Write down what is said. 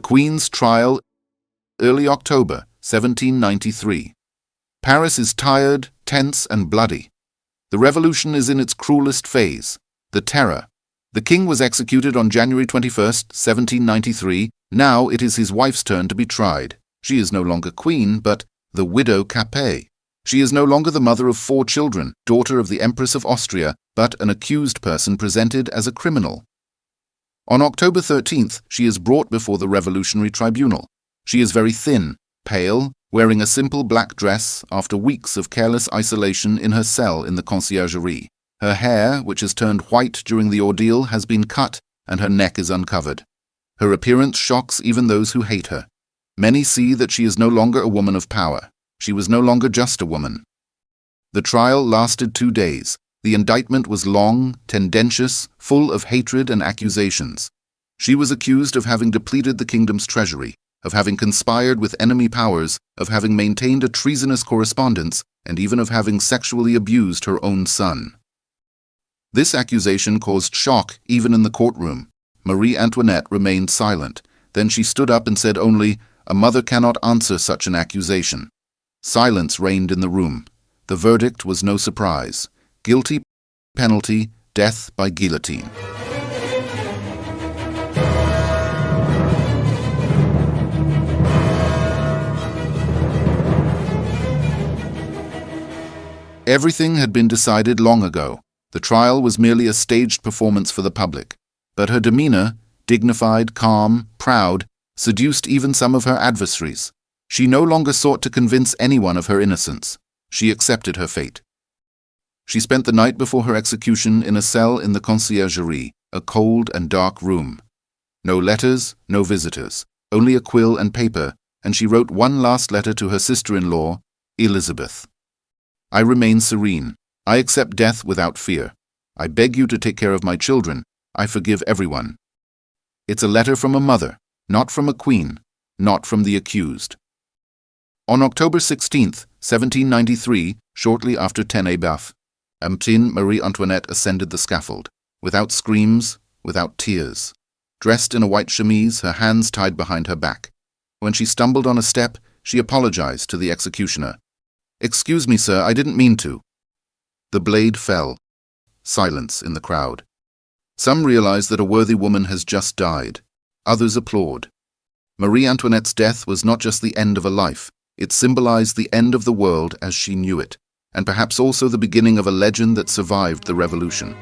Queen's trial, early October 1793. Paris is tired, tense, and bloody. The revolution is in its cruelest phase, the Terror. The king was executed on January 21st, 1793. Now it is his wife's turn to be tried. She is no longer queen, but the widow Capet. She is no longer the mother of 4 children, daughter of the Empress of Austria, but an accused person presented as a criminal. On October 13th, she is brought before the Revolutionary Tribunal. She is very thin, pale, wearing a simple black dress after weeks of careless isolation in her cell in the conciergerie. Her hair, which has turned white during the ordeal, has been cut, and her neck is uncovered. Her appearance shocks even those who hate her. Many see that she is no longer a woman of power. She was no longer just a woman. The trial lasted 2 days. The indictment was long, tendentious, full of hatred and accusations. She was accused of having depleted the kingdom's treasury, of having conspired with enemy powers, of having maintained a treasonous correspondence, and even of having sexually abused her own son. This accusation caused shock even in the courtroom. Marie Antoinette remained silent. Then she stood up and said only, "A mother cannot answer such an accusation." Silence reigned in the room. The verdict was no surprise. Guilty, penalty, death by guillotine. Everything had been decided long ago. The trial was merely a staged performance for the public. But her demeanor, dignified, calm, proud, seduced even some of her adversaries. She no longer sought to convince anyone of her innocence. She accepted her fate. She spent the night before her execution in a cell in the conciergerie, a cold and dark room. No letters, no visitors, only a quill and paper, and she wrote one last letter to her sister-in-law, Elizabeth. "I remain serene. I accept death without fear. I beg you to take care of my children. I forgive everyone." It's a letter from a mother, not from a queen, not from the accused. On October 16th, 1793, shortly after 10 a.m, Marie Antoinette ascended the scaffold, without screams, without tears. Dressed in a white chemise, her hands tied behind her back. When she stumbled on a step, she apologized to the executioner. "Excuse me, sir, I didn't mean to." The blade fell. Silence in the crowd. Some realize that a worthy woman has just died. Others applaud. Marie Antoinette's death was not just the end of a life. It symbolized the end of the world as she knew it, and perhaps also the beginning of a legend that survived the revolution.